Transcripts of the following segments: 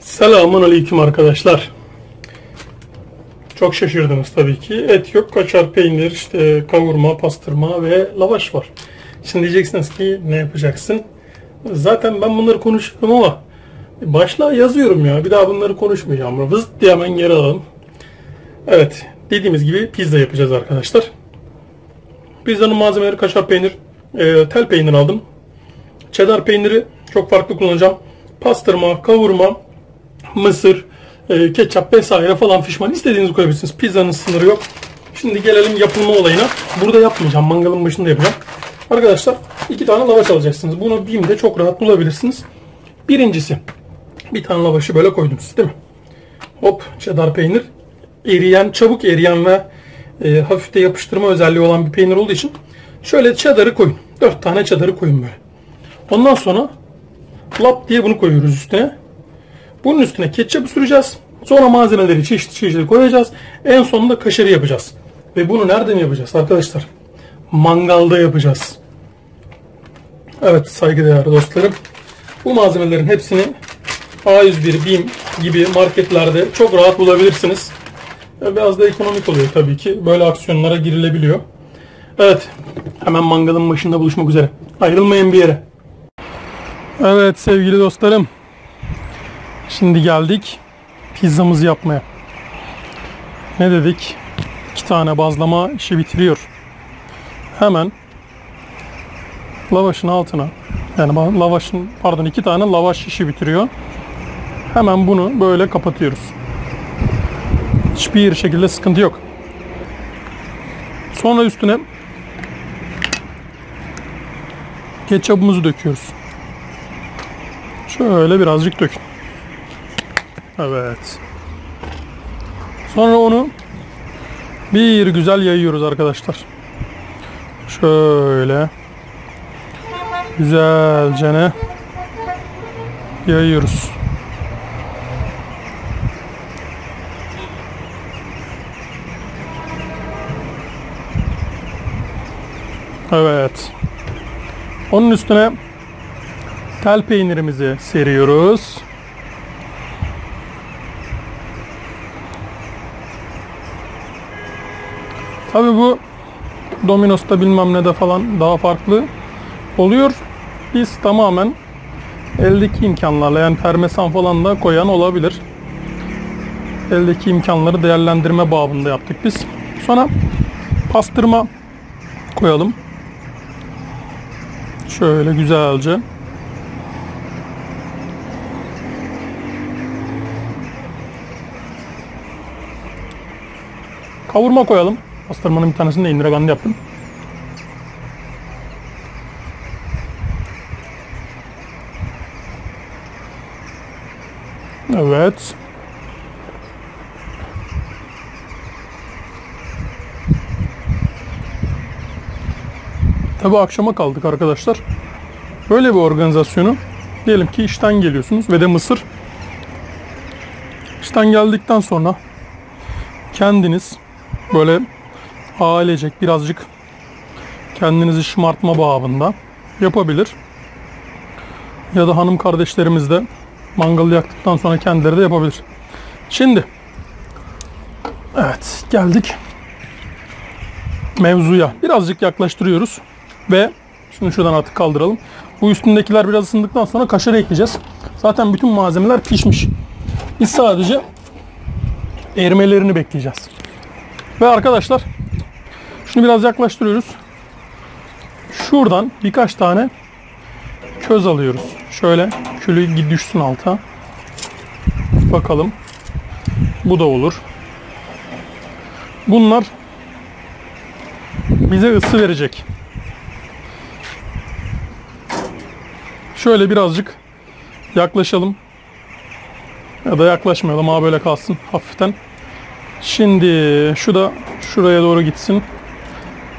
Selamun aleyküm arkadaşlar. Çok şaşırdınız tabii ki. Et yok, kaşar peynir, işte kavurma, pastırma ve lavaş var. Şimdi diyeceksiniz ki ne yapacaksın? Zaten ben bunları konuşuyorum ama başlığa yazıyorum ya. Bir daha bunları konuşmayacağım. Vızt diye hemen geri alalım. Evet, dediğimiz gibi pizza yapacağız arkadaşlar. Pizzanın malzemeleri kaşar peynir, tel peynir aldım. Cheddar peyniri çok farklı kullanacağım. Pastırma, kavurma, mısır, ketçap vesaire falan fişman istediğinizi koyabilirsiniz. Pizzanın sınırı yok. Şimdi gelelim yapılma olayına. Burada yapmayacağım. Mangalın başında yapacağım. Arkadaşlar 2 tane lavaş alacaksınız. Bunu BİM'de çok rahat bulabilirsiniz. Birincisi, bir tane lavaşı böyle koydunuz değil mi? Hop, cheddar peynir. Eriyen, çabuk eriyen ve hafif de yapıştırma özelliği olan bir peynir olduğu için şöyle cheddar'ı koyun. 4 tane cheddar'ı koyun böyle. Ondan sonra lap diye bunu koyuyoruz üstüne. Bunun üstüne ketçap süreceğiz. Sonra malzemeleri çeşitli koyacağız. En sonunda kaşarı yapacağız. Ve bunu nereden yapacağız arkadaşlar? Mangalda yapacağız. Evet saygıdeğer dostlarım. Bu malzemelerin hepsini A101, BİM gibi marketlerde çok rahat bulabilirsiniz. Biraz da ekonomik oluyor tabii ki. Böyle aksiyonlara girilebiliyor. Evet. Hemen mangalın başında buluşmak üzere. Ayrılmayın bir yere. Evet sevgili dostlarım. Şimdi geldik pizzamızı yapmaya. Ne dedik? 2 tane bazlama işi bitiriyor. Hemen lavaşın altına, yani lavaşın, pardon 2 tane lavaş işi bitiriyor. Hemen bunu böyle kapatıyoruz. Hiçbir şekilde sıkıntı yok. Sonra üstüne ketçapımızı döküyoruz. Şöyle birazcık dökün. Evet. Sonra onu bir güzel yayıyoruz arkadaşlar. Şöyle güzelce yayıyoruz. Evet. Onun üstüne tel peynirimizi seriyoruz. Tabii bu Domino's'ta bilmem ne de falan daha farklı oluyor. Biz tamamen eldeki imkanlarla, yani parmesan falan da koyan olabilir. Eldeki imkanları değerlendirme babında yaptık biz. Sonra pastırma koyalım. Şöyle güzelce. Kavurma koyalım. Pastırmanın bir tanesini de indireganlı yaptım. Evet. Tabi akşama kaldık arkadaşlar. Böyle bir organizasyonu, diyelim ki işten geliyorsunuz ve de mısır. İşten geldikten sonra kendiniz böyle ailecek birazcık kendinizi şımartma babında yapabilir. Ya da hanım kardeşlerimiz de mangalı yaktıktan sonra kendileri de yapabilir. Şimdi evet geldik mevzuya. Birazcık yaklaştırıyoruz ve şunu şuradan artık kaldıralım. Bu üstündekiler biraz ısındıktan sonra kaşarı ekleyeceğiz. Zaten bütün malzemeler pişmiş. Biz sadece erimelerini bekleyeceğiz. Ve arkadaşlar şunu biraz yaklaştırıyoruz. Şuradan birkaç tane köz alıyoruz. Şöyle külü düşsün alta. Bakalım. Bu da olur. Bunlar bize ısı verecek. Şöyle birazcık yaklaşalım. Ya da yaklaşmayalım ama böyle kalsın hafiften. Şimdi şu da şuraya doğru gitsin.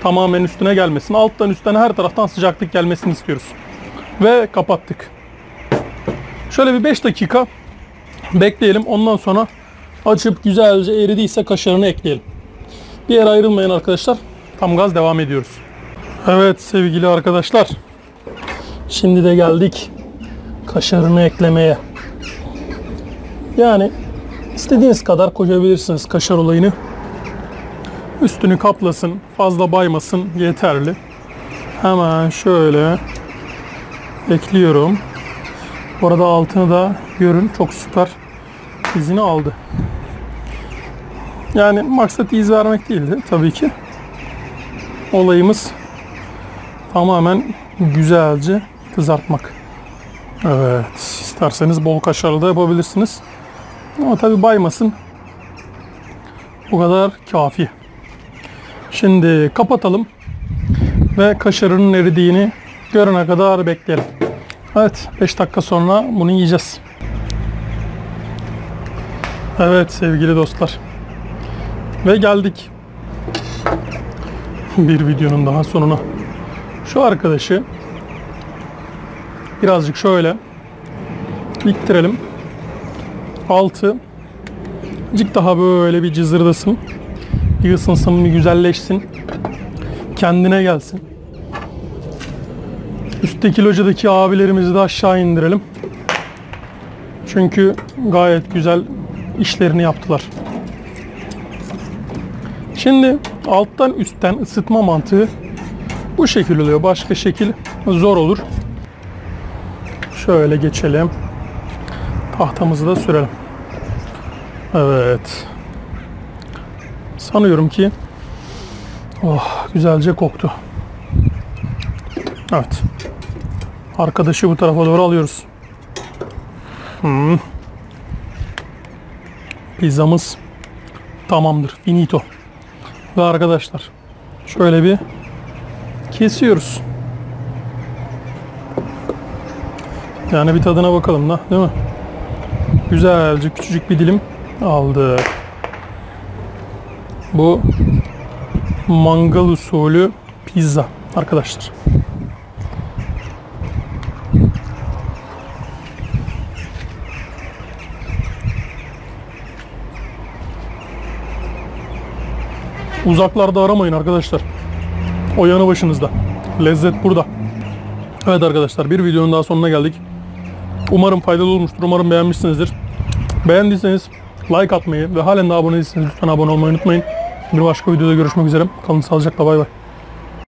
Tamamen üstüne gelmesin. Alttan üstten her taraftan sıcaklık gelmesini istiyoruz. Ve kapattık. Şöyle bir 5 dakika bekleyelim. Ondan sonra açıp güzelce eridiyse kaşarını ekleyelim. Bir yere ayrılmayın arkadaşlar. Tam gaz devam ediyoruz. Evet sevgili arkadaşlar. Şimdi de geldik kaşarını eklemeye. Yani istediğiniz kadar koyabilirsiniz kaşar olayını. Üstünü kaplasın, fazla baymasın yeterli. Hemen şöyle ekliyorum. Bu arada altını da görün, çok süper izini aldı. Yani maksat iz vermek değildi tabii ki. Olayımız tamamen güzelce kızartmak. Evet, isterseniz bol kaşarlı da yapabilirsiniz. Ama tabii baymasın. Bu kadar kafi. Şimdi kapatalım ve kaşarın eridiğini görene kadar bekleyelim. Evet, 5 dakika sonra bunu yiyeceğiz. Evet sevgili dostlar. Ve geldik bir videonun daha sonuna. Şu arkadaşı birazcık şöyle ittirelim. Altı azıcık daha böyle bir cızırdasın. Bir ısınsın, bir güzelleşsin. Kendine gelsin. Üstteki locadaki abilerimizi de aşağı indirelim. Çünkü gayet güzel işlerini yaptılar. Şimdi alttan üstten ısıtma mantığı bu şekil oluyor. Başka şekil zor olur. Şöyle geçelim. Tahtamızı da sürelim. Evet. Sanıyorum ki güzelce koktu. Evet. Arkadaşı bu tarafa doğru alıyoruz. Pizzamız tamamdır. Finito. Ve arkadaşlar şöyle bir kesiyoruz. Yani bir tadına bakalım da, değil mi? Güzelce küçücük bir dilim aldık. Bu mangal usulü pizza arkadaşlar. Uzaklarda aramayın arkadaşlar. O yanı başınızda. Lezzet burada. Evet arkadaşlar, bir videonun daha sonuna geldik. Umarım faydalı olmuştur. Umarım beğenmişsinizdir. Beğendiyseniz like atmayı ve halen de abone değilseniz lütfen abone olmayı unutmayın. Bir başka videoda görüşmek üzere. Kalın sağlıcakla, bay bay.